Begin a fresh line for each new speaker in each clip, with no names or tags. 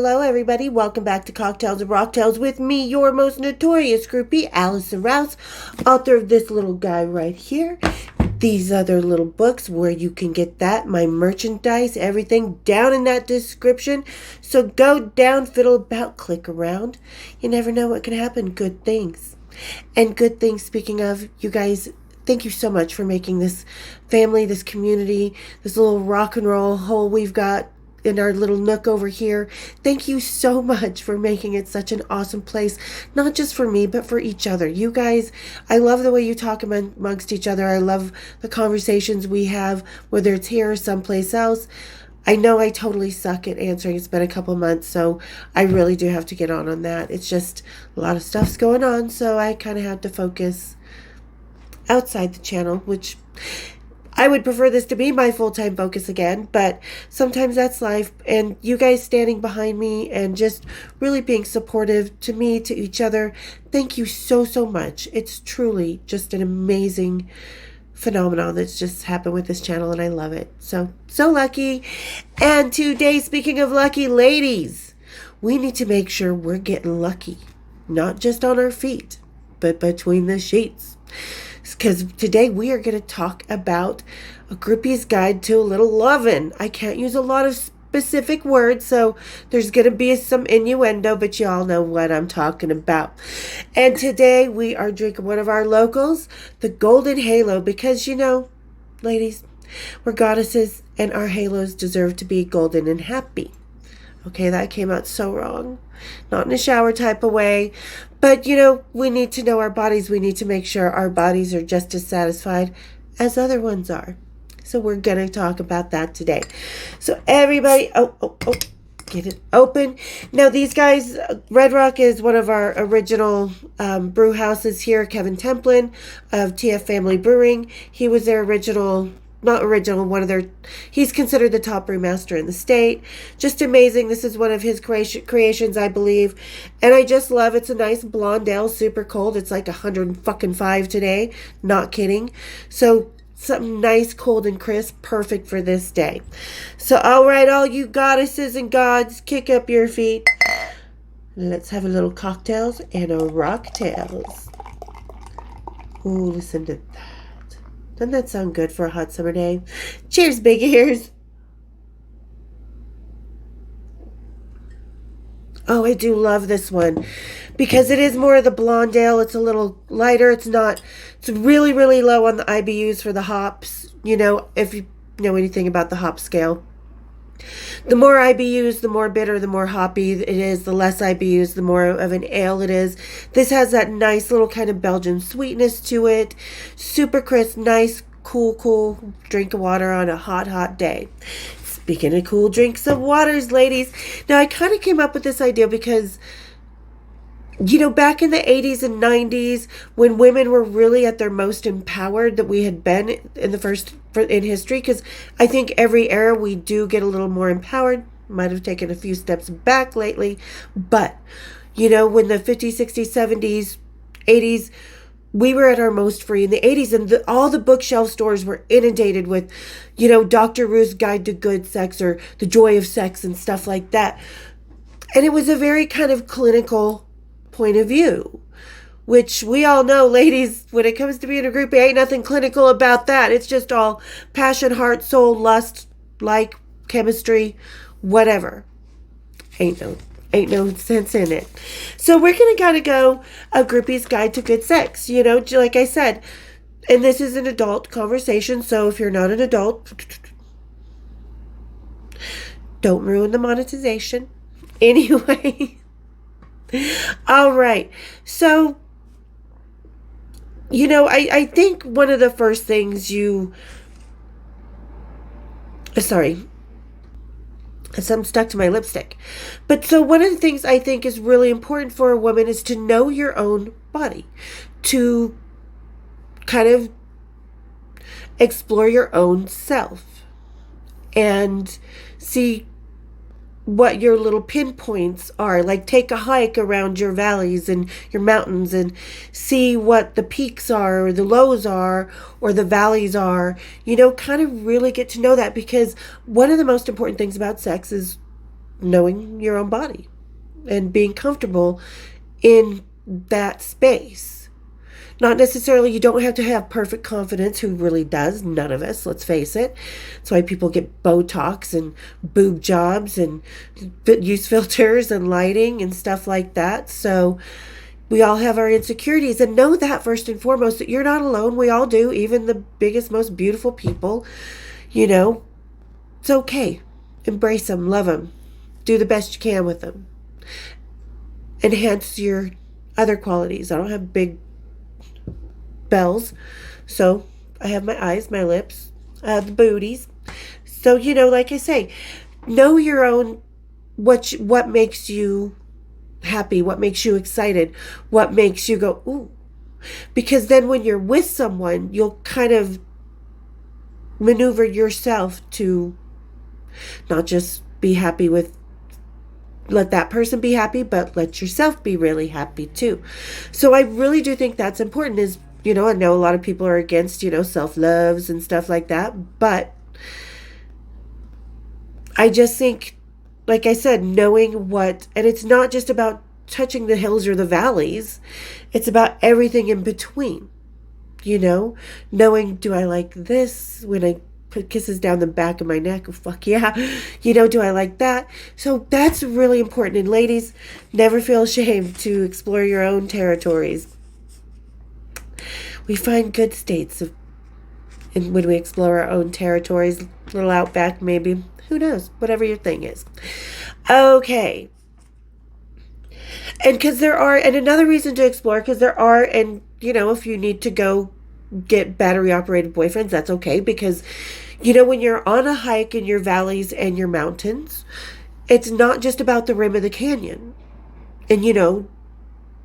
hello, everybody. Welcome back to Cocktails and Rocktails with me, your most notorious groupie, Allison Rouse, author of this little guy right here. These other little books where you can get that, my merchandise, everything down in that description. So go down, fiddle about, click around. You never know what can happen. Good things. And good things, speaking of, you guys, thank you so much for making this family, this community, this little rock and roll hole we've got in our little nook over here. Thank you so much for making it such an awesome place, not just for me, but for each other. You guys, I love the way you talk amongst each other. I love the conversations we have, whether it's here or someplace else. I know I totally suck at answering. It's been a couple months, so I really do have to get on that. It's just a lot of stuff's going on, so I kind of have to focus outside the channel, which I would prefer this to be my full-time focus again, but sometimes that's life. And you guys standing behind me and just really being supportive to me, to each other, thank you so, so much. It's truly just an amazing phenomenon that's just happened with this channel, and I love it. So lucky. And today, speaking of lucky ladies, we need to make sure we're getting lucky, not just on our feet, but between the sheets. Because today we are going to talk about a groupie's guide to a little lovin'. I can't use a lot of specific words, so there's going to be some innuendo, but you all know what I'm talking about. And today we are drinking one of our locals, the Golden Halo, because, you know, ladies, we're goddesses and our halos deserve to be golden and happy. Okay, that came out so wrong. Not in a shower type of way. But, you know, we need to know our bodies. We need to make sure our bodies are just as satisfied as other ones are. So we're going to talk about that today. So everybody, get it open. Now, these guys, Red Rock is one of our original brew houses here. Kevin Templin of TF Family Brewing. He was their he's considered the top brewmaster in the state. Just amazing. This is one of his creations, I believe. And I just love, it's a nice blonde ale, super cold. It's like 105 today. Not kidding. So something nice, cold and crisp, perfect for this day. So all right, all you goddesses and gods, kick up your feet. Let's have a little cocktails and a rocktails. Ooh, listen to that. Doesn't that sound good for a hot summer day? Cheers, big ears. Oh, I do love this one because it is more of the blonde ale. It's a little lighter. It's really, really low on the IBUs for the hops. You know, if you know anything about the hop scale. The more IBUs, the more bitter, the more hoppy it is. The less IBUs, the more of an ale it is. This has that nice little kind of Belgian sweetness to it. Super crisp, nice, cool drink of water on a hot day. Speaking of cool drinks of waters, ladies. Now, I kind of came up with this idea because, you know, back in the 80s and 90s, when women were really at their most empowered that we had been in history, because I think every era we do get a little more empowered. Might have taken a few steps back lately, but, you know, when the 50s, 60s, 70s, 80s, we were at our most free in the 80s, and all the bookshelf stores were inundated with, you know, Dr. Ruth's Guide to Good Sex or The Joy of Sex and stuff like that. And it was a very kind of clinical point of view, which we all know, ladies, when it comes to being a groupie, ain't nothing clinical about that. It's just all passion, heart, soul, lust, like, chemistry, whatever. Ain't no sense in it. So we're going to kind of go a groupie's guide to good sex, you know, like I said. And this is an adult conversation, so if you're not an adult, don't ruin the monetization. Anyway. All right. So, you know, I think one of the first things I'm stuck to my lipstick. But so one of the things I think is really important for a woman is to know your own body, to kind of explore your own self and see what your little pinpoints are. Like, take a hike around your valleys and your mountains and see what the peaks are or the lows are or the valleys are, you know, kind of really get to know that, because one of the most important things about sex is knowing your own body and being comfortable in that space. Not necessarily, you don't have to have perfect confidence. Who really does? None of us, let's face it. That's why people get Botox and boob jobs and use filters and lighting and stuff like that. So we all have our insecurities, and know that first and foremost that you're not alone. We all do, even the biggest, most beautiful people. It's okay. Embrace them, love them, do the best you can with them. Enhance your other qualities. I don't have big bells, so I have my eyes, my lips, I have the booties. So like I say, know your own, what makes you happy, what makes you excited, what makes you go ooh, because then when you're with someone, you'll kind of maneuver yourself to not just be happy with, let that person be happy, but let yourself be really happy too. So I really do think that's important. Is I know a lot of people are against self-loves and stuff like that, but I just think, like I said, knowing what, and it's not just about touching the hills or the valleys, it's about everything in between. Knowing, do I like this when I put kisses down the back of my neck? Oh, fuck yeah. Do I like that? So that's really important. And ladies, never feel ashamed to explore your own territories. We find good states and when we explore our own territories, a little outback maybe. Who knows? Whatever your thing is. Okay. And another reason to explore, because there are, and if you need to go get battery operated boyfriends, that's okay, because when you're on a hike in your valleys and your mountains, it's not just about the rim of the canyon and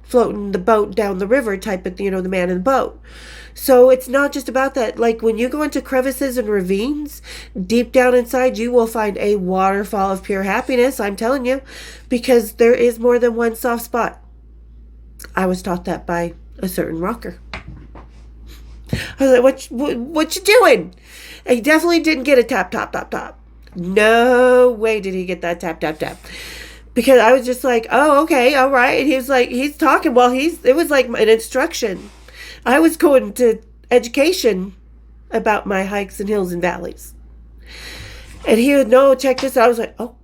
floating the boat down the river type of, the man in the boat. So it's not just about that. Like when you go into crevices and ravines, deep down inside you will find a waterfall of pure happiness, I'm telling you, because there is more than one soft spot. I was taught that by a certain rocker. I was like, what you doing? And he definitely didn't get a tap, tap, tap, tap. No way did he get that tap, tap, tap. Because I was just like, oh, okay, all right. And he was like, he's talking while it was like an instruction. I was going to education about my hikes and hills and valleys. And he would, no, check this out. I was like, oh,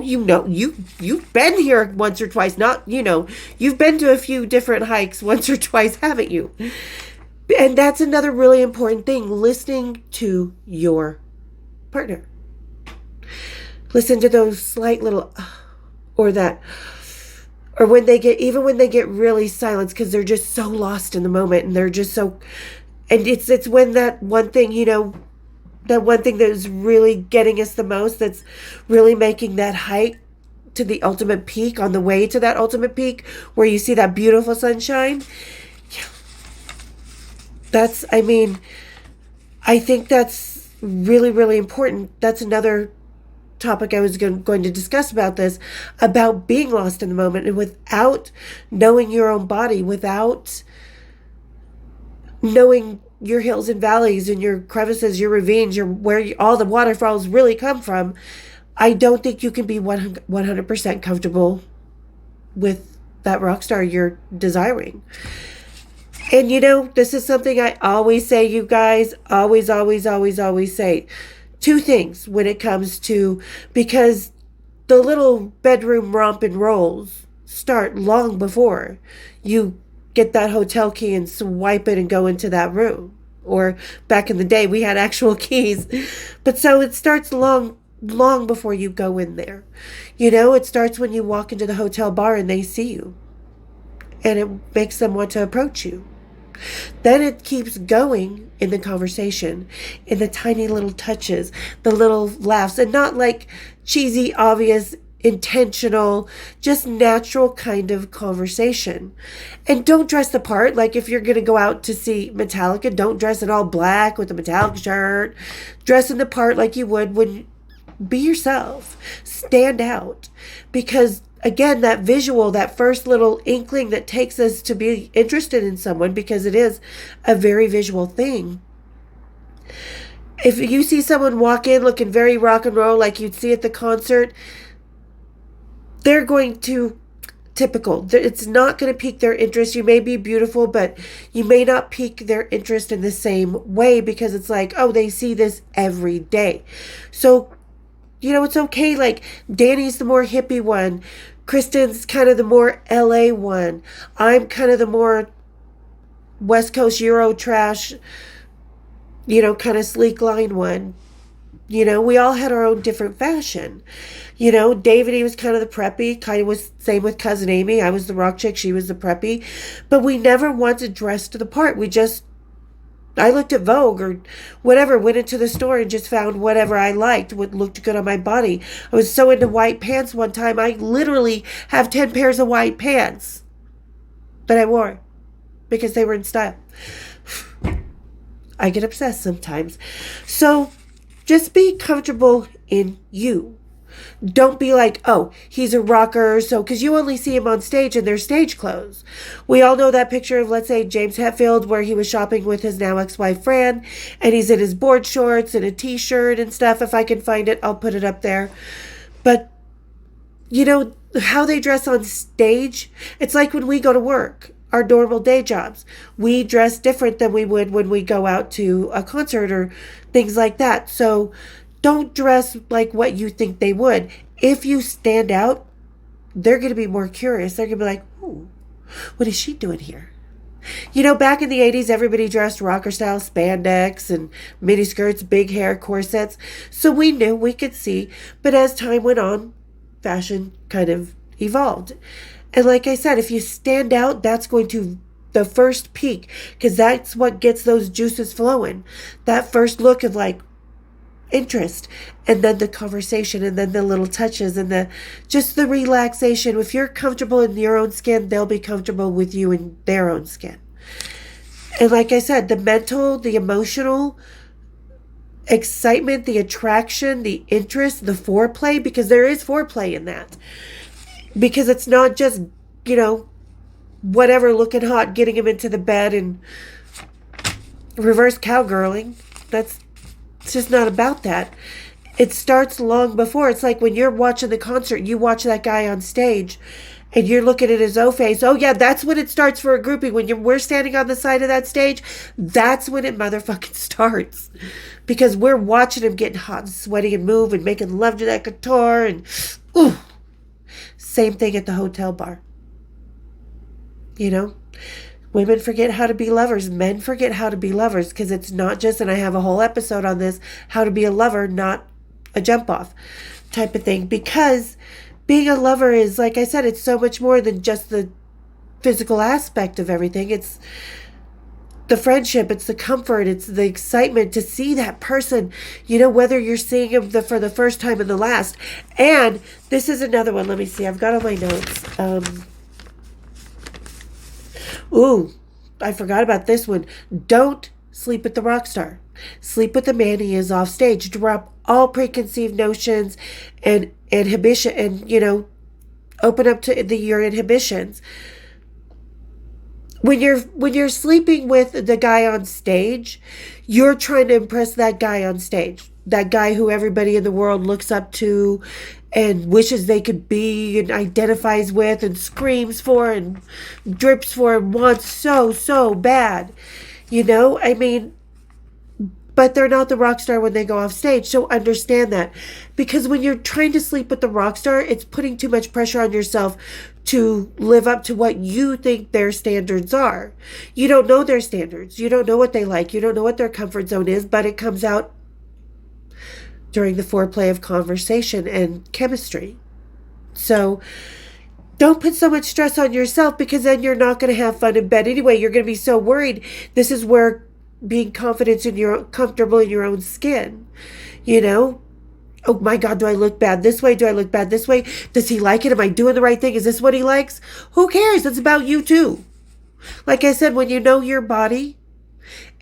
you've been here once or twice. Not, you've been to a few different hikes once or twice, haven't you? And that's another really important thing, listening to your partner. Listen to those slight little, or when they get really silenced because they're just so lost in the moment and they're just so, and it's when that one thing, that one thing that is really getting us the most, that's really making that hike to the ultimate peak, on the way to that ultimate peak where you see that beautiful sunshine. Yeah. I think that's really, really important. That's another topic I was going to discuss about this, about being lost in the moment and without knowing your own body, without knowing your hills and valleys and your crevices, your ravines, where all the waterfalls really come from. I don't think you can be 100% comfortable with that rock star you're desiring. And this is something I always say, you guys, always say. Two things when it comes to, because the little bedroom romp and rolls start long before you get that hotel key and swipe it and go into that room. Or back in the day, we had actual keys. But so it starts long before you go in there. It starts when you walk into the hotel bar and they see you. And it makes them want to approach you. Then it keeps going in the conversation, in the tiny little touches, the little laughs, and not like cheesy, obvious, intentional, just natural kind of conversation. And don't dress the part. Like if you're going to go out to see Metallica, don't dress in all black with a Metallica shirt. Dress in the part like you would when, be yourself. Stand out. Because again, that visual, that first little inkling that takes us to be interested in someone, because it is a very visual thing. If you see someone walk in looking very rock and roll like you'd see at the concert, they're going to, typical, it's not going to pique their interest. You may be beautiful, but you may not pique their interest in the same way, because it's like, oh, they see this every day. So, it's okay. Like, Danny's the more hippie one. Kristen's kind of the more LA one. I'm kind of the more West Coast Euro trash, kind of sleek line one. We all had our own different fashion. David, he was kind of the preppy, kind of was same with Cousin Amy. I was the rock chick, she was the preppy. But we never once dressed to the part. I looked at Vogue or whatever, went into the store and just found whatever I liked, what looked good on my body. I was so into white pants one time, I literally have 10 pairs of white pants that I wore because they were in style. I get obsessed sometimes. So just be comfortable in you. Don't be like, oh, he's a rocker, so, because you only see him on stage in their stage clothes. We all know that picture of, let's say, James Hetfield, where he was shopping with his now ex-wife, Fran, and he's in his board shorts and a t-shirt and stuff. If I can find it, I'll put it up there. But, how they dress on stage, it's like when we go to work, our normal day jobs. We dress different than we would when we go out to a concert or things like that. So don't dress like what you think they would. If you stand out, they're going to be more curious. They're going to be like, ooh, what is she doing here? Back in the 80s, everybody dressed rocker style, spandex and mini skirts, big hair, corsets. So we knew, we could see. But as time went on, fashion kind of evolved. And like I said, if you stand out, that's going to the first peak, because that's what gets those juices flowing. That first look of like interest, and then the conversation, and then the little touches, and the relaxation. If you're comfortable in your own skin, they'll be comfortable with you in their own skin. And like I said, the mental, the emotional excitement, the attraction, the interest, the foreplay, because there is foreplay in that. Because it's not just, whatever, looking hot, getting him into the bed and reverse cowgirling. It's just not about that. It starts long before. It's like when you're watching the concert, you watch that guy on stage and you're looking at his O-face. Oh yeah, that's when it starts for a groupie. When we're standing on the side of that stage, that's when it motherfucking starts. Because we're watching him getting hot and sweaty and move and making love to that guitar and ooh. Same thing at the hotel bar. Women forget how to be lovers. Men forget how to be lovers, because it's not just, and I have a whole episode on this, how to be a lover, not a jump off type of thing. Because being a lover is, like I said, it's so much more than just the physical aspect of everything. It's the friendship, it's the comfort, it's the excitement to see that person, whether you're seeing him for the first time and the last. And this is another one. Let me see. I've got all my notes. I forgot about this one. Don't sleep with the rock star. Sleep with the man he is off stage. Drop all preconceived notions and inhibition, and, open up to your inhibitions. When you're sleeping with the guy on stage, you're trying to impress that guy on stage. That guy who everybody in the world looks up to and wishes they could be and identifies with and screams for and drips for and wants so bad. But they're not the rock star when they go off stage. So understand that. Because when you're trying to sleep with the rock star, it's putting too much pressure on yourself to live up to what you think their standards are. You don't know their standards. You don't know what they like. You don't know what their comfort zone is, but it comes out during the foreplay of conversation and chemistry. So don't put so much stress on yourself, because then you're not going to have fun in bed anyway. You're going to be so worried. This is where being comfortable in your own skin, oh my God, do I look bad this way? Do I look bad this way? Does he like it? Am I doing the right thing? Is this what he likes? Who cares? It's about you too. Like I said, when you know your body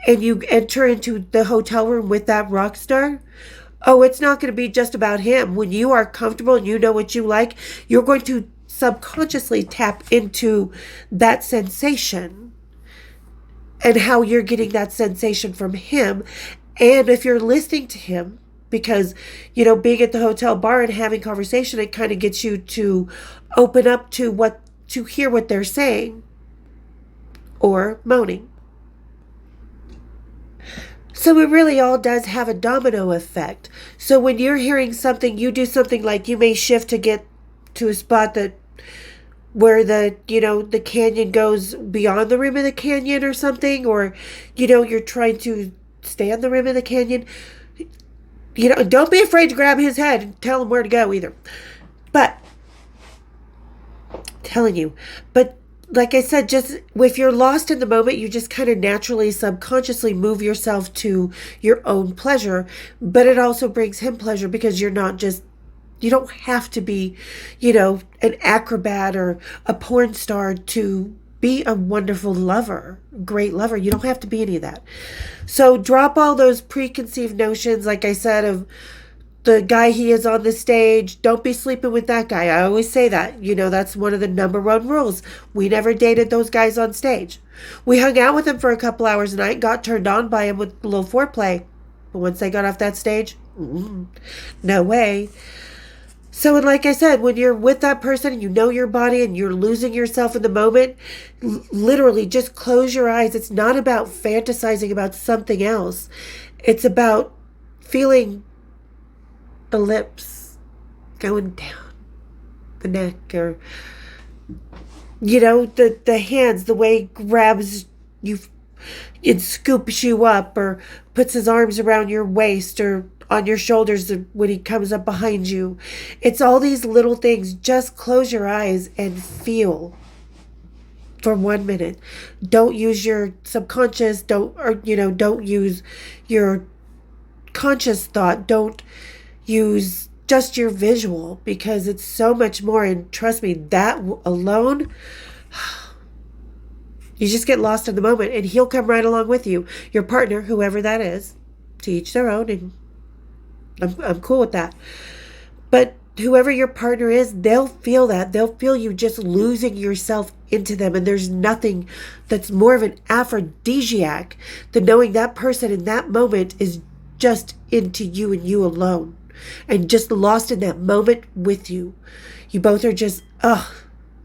and you enter into the hotel room with that rock star, it's not going to be just about him. When you are comfortable and you know what you like, you're going to subconsciously tap into that sensation and how you're getting that sensation from him. And if you're listening to him, because, being at the hotel bar and having conversation, it kind of gets you to open up to hear what they're saying or moaning. So it really all does have a domino effect. So when you're hearing something, you do something like you may shift to get to a spot where the canyon goes beyond the rim of the canyon or something, or, you're trying to stay on the rim of the canyon. Don't be afraid to grab his head and tell him where to go either. But, telling you, like I said, just if you're lost in the moment, you just kind of naturally, subconsciously move yourself to your own pleasure. But it also brings him pleasure because you don't have to be, an acrobat or a porn star to be a wonderful lover, great lover. You don't have to be any of that. So drop all those preconceived notions, like I said, of the guy he is on the stage. Don't be sleeping with that guy. I always say that. That's one of the number one rules. We never dated those guys on stage. We hung out with them for a couple hours a night, got turned on by him with a little foreplay. But once they got off that stage, no way. So, and like I said, when you're with that person and you know your body and you're losing yourself in the moment, literally just close your eyes. It's not about fantasizing about something else. It's about feeling the lips going down the neck, or, the hands, the way he grabs you and scoops you up, or puts his arms around your waist or on your shoulders when he comes up behind you. It's all these little things. Just close your eyes and feel for 1 minute. Don't use your subconscious. Don't use your conscious thought. Don't use just your visual, because it's so much more. And trust me, that alone, you just get lost in the moment, and he'll come right along with you. Your partner, whoever that is, to each their own, and I'm cool with that. But whoever your partner is, they'll feel that. They'll feel you just losing yourself into them. And there's nothing that's more of an aphrodisiac than knowing that person in that moment is just into you and you alone, and just lost in that moment with you. You both are just, but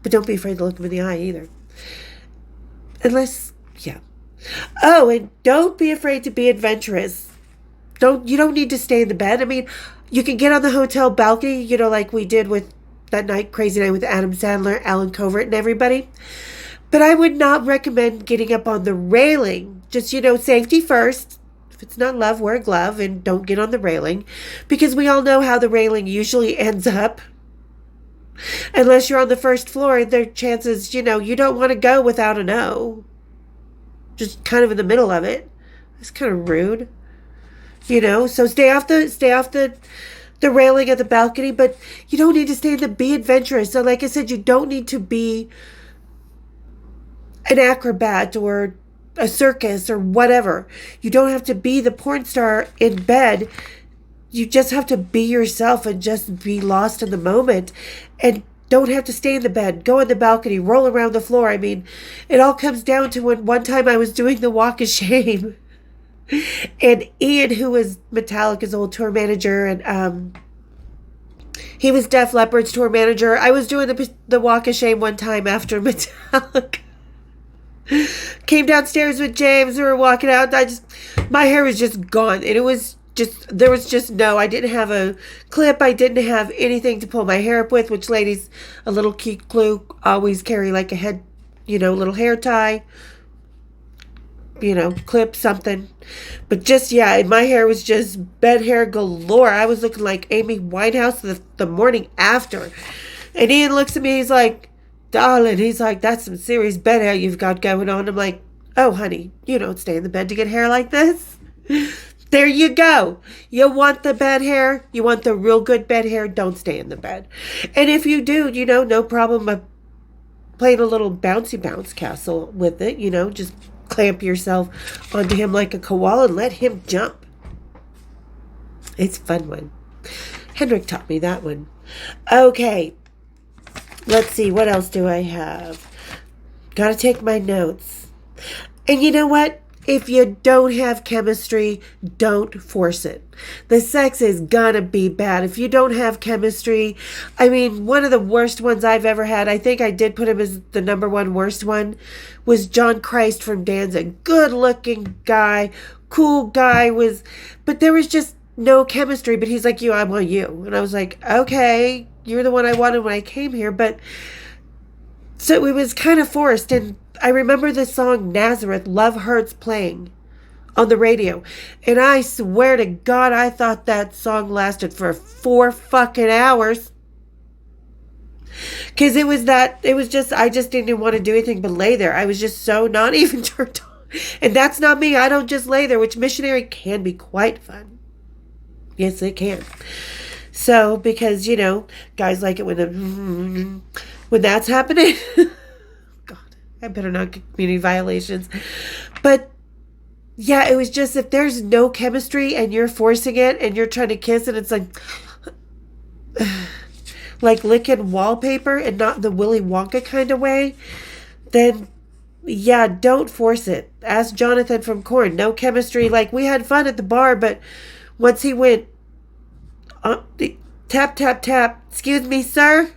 don't be afraid to look them in the eye either. Yeah. Oh, and don't be afraid to be adventurous. You don't need to stay in the bed. I mean, you can get on the hotel balcony, like we did with that night, crazy night with Adam Sandler, Alan Covert, and everybody. But I would not recommend getting up on the railing. Just, safety first. If it's not love, wear a glove and don't get on the railing, because we all know how the railing usually ends up. Unless you're on the first floor, there are chances, you don't want to go without a no. Just kind of in the middle of it. It's kind of rude. So stay off the railing at the balcony, but you don't need to stay in the be adventurous. So like I said, you don't need to be an acrobat or a circus or whatever. You don't have to be the porn star in bed. You just have to be yourself and just be lost in the moment, and don't have to stay in the bed. Go on the balcony, roll around the floor. I mean, it all comes down to when one time I was doing the walk of shame. And Ian, who was Metallica's old tour manager, and he was Def Leppard's tour manager. I was doing the walk of shame one time after Metallica. Came downstairs with James. We were walking out. My hair was just gone, and I didn't have a clip. I didn't have anything to pull my hair up with, which, ladies, a little key clue, always carry like a head, little hair tie. Clip something. But my hair was just bed hair galore. I was looking like Amy Winehouse the morning after. And Ian looks at me, he's like, darling, that's some serious bed hair you've got going on. I'm like, oh, honey, you don't stay in the bed to get hair like this. There you go. You want the bed hair? You want the real good bed hair? Don't stay in the bed. And if you do, no problem playing a little bouncy bounce castle with it, just clamp yourself onto him like a koala and let him jump. It's a fun one. Hendrik taught me that one. Okay. Let's see. What else do I have? Gotta take my notes. And you know what? If you don't have chemistry, don't force it. The sex is gonna be bad. If you don't have chemistry, I mean, one of the worst ones I've ever had, I think I did put him as the number one worst one, was John Christ from Danzig. Good looking guy, cool guy, but there was just no chemistry. But he's like, I want you. And I was like, okay, you're the one I wanted when I came here. But so it was kind of forced. And I remember the song Nazareth, Love Hurts, playing on the radio. And I swear to God, I thought that song lasted for 4 fucking hours. Because I just didn't want to do anything but lay there. I was just so not even turned on. And that's not me. I don't just lay there, which missionary can be quite fun. Yes, it can. So, because, guys like it when that's happening. God, I better not get community violations. But, yeah, it was just, if there's no chemistry and you're forcing it and you're trying to kiss and it's like licking wallpaper and not the Willy Wonka kind of way, then, yeah, don't force it. Ask Jonathan from Korn. No chemistry. Like, we had fun at the bar, but once he went, tap, tap, tap, excuse me, sir.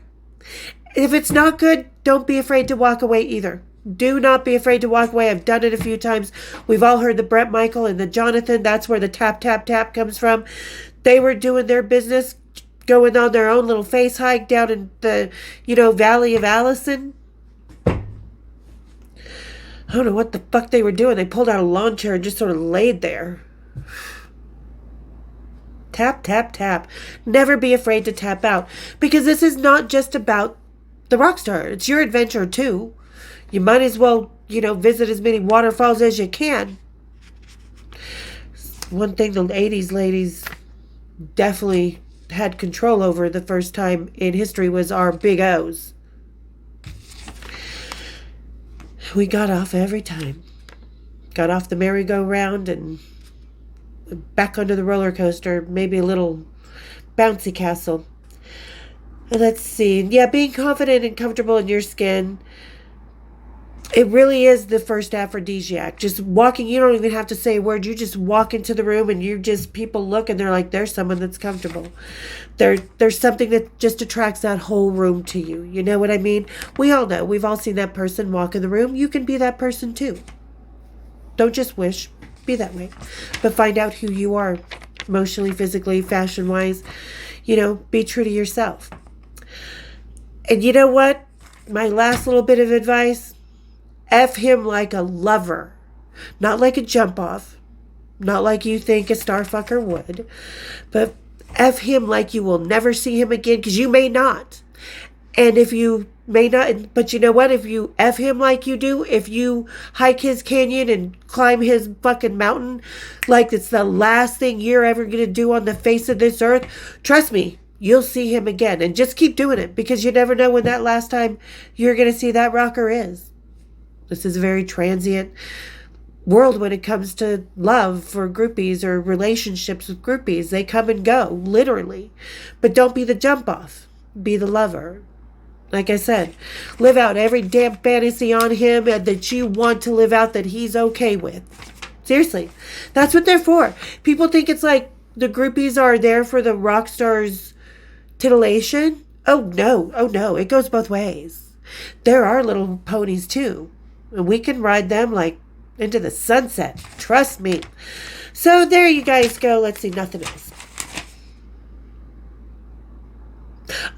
If it's not good, don't be afraid to walk away either. Do not be afraid to walk away. I've done it a few times. We've all heard the Brett Michael and the Jonathan. That's where the tap, tap, tap comes from. They were doing their business, going on their own little face hike down in the, Valley of Allison. I don't know what the fuck they were doing. They pulled out a lawn chair and just sort of laid there. Tap, tap, tap. Never be afraid to tap out. Because this is not just about the rock star. It's your adventure too. You might as well, visit as many waterfalls as you can. One thing the 80s ladies definitely had control over the first time in history was our big O's. We got off every time. Got off the merry-go-round and back onto the roller coaster, maybe a little bouncy castle. And let's see. Yeah, being confident and comfortable in your skin. It really is the first aphrodisiac. Just walking, you don't even have to say a word. You just walk into the room and people look and they're like, there's someone that's comfortable. There's something that just attracts that whole room to you. You know what I mean? We all know. We've all seen that person walk in the room. You can be that person too. Don't just wish. Be that way. But find out who you are emotionally, physically, fashion-wise. Be true to yourself. And you know what? My last little bit of advice, F him like a lover. Not like a jump-off. Not like you think a starfucker would. But F him like you will never see him again, because you may not. And if you may not, but you know what? If you F him like you do, if you hike his canyon and climb his fucking mountain like it's the last thing you're ever going to do on the face of this earth, trust me, you'll see him again. And just keep doing it, because you never know when that last time you're going to see that rocker is. This is a very transient world when it comes to love for groupies or relationships with groupies. They come and go, literally. But don't be the jump off. Be the lover. Like I said, live out every damn fantasy on him and that you want to live out that he's okay with. Seriously. That's what they're for. People think it's like the groupies are there for the rock star's titillation. Oh no. It goes both ways. There are little ponies too. And we can ride them like into the sunset. Trust me. So there you guys go. Let's see, nothing else.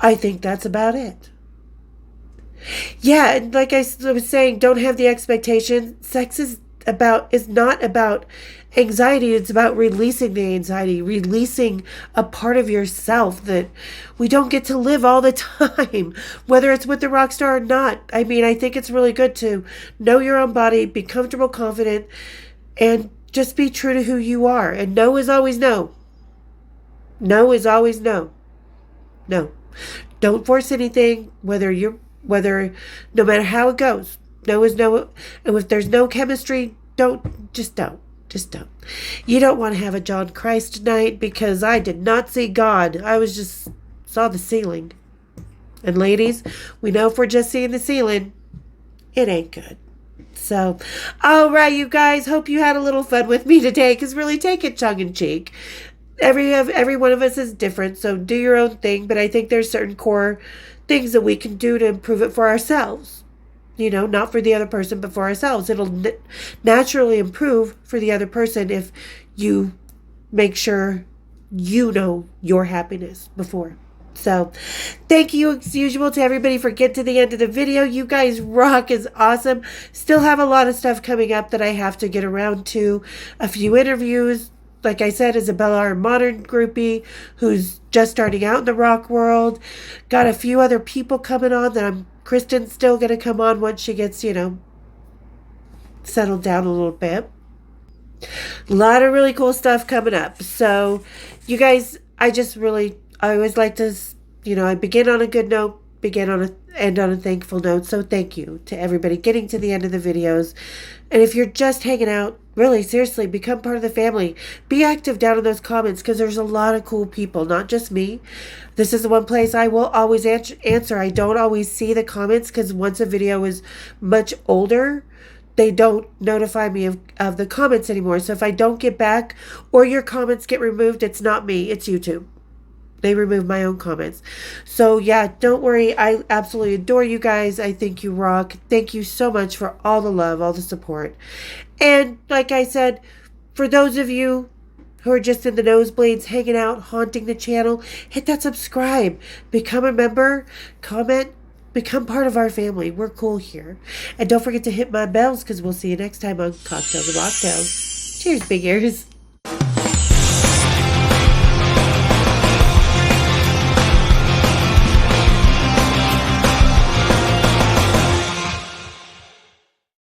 I think that's about it. Yeah, and like I was saying, don't have the expectation. Sex is not about anxiety. It's about releasing the anxiety, releasing a part of yourself that we don't get to live all the time, whether it's with the rock star or not. I mean, I think it's really good to know your own body, be comfortable, confident, and just be true to who you are. And no is always no. No is always no. No. Don't force anything, no matter how it goes. No is no. And if there's no chemistry, don't. Just don't. You don't want to have a John Christ tonight, because I did not see God. I saw the ceiling. And ladies, we know if we're just seeing the ceiling, it ain't good. So, all right, you guys. Hope you had a little fun with me today. Because really, take it tongue in cheek. Every one of us is different, so do your own thing. But I think there's certain core things that we can do to improve it for ourselves. You know, not for the other person, but for ourselves. It'll naturally improve for the other person if you make sure you know your happiness before. So, thank you as usual to everybody for getting to the end of the video. You guys rock, is awesome. Still have a lot of stuff coming up that I have to get around to. A few interviews. Like I said, Isabella, our modern groupie, who's just starting out in the rock world. Got a few other people coming on that Kristen's still going to come on once she gets, settled down a little bit. A lot of really cool stuff coming up. So, you guys, I always like to, I begin on a good note, end on a thankful note. So thank you to everybody getting to the end of the videos. And if you're just hanging out, really, seriously, become part of the family. Be active down in those comments because there's a lot of cool people, not just me. This is the one place I will always answer. I don't always see the comments because once a video is much older, they don't notify me of the comments anymore. So if I don't get back or your comments get removed, it's not me, it's YouTube. They remove my own comments. So yeah, don't worry. I absolutely adore you guys. I think you rock. Thank you so much for all the love, all the support. And like I said, for those of you who are just in the nosebleeds, hanging out, haunting the channel, hit that subscribe. Become a member. Comment. Become part of our family. We're cool here. And don't forget to hit my bells because we'll see you next time on Cocktails and Rocktails. Cheers, big ears.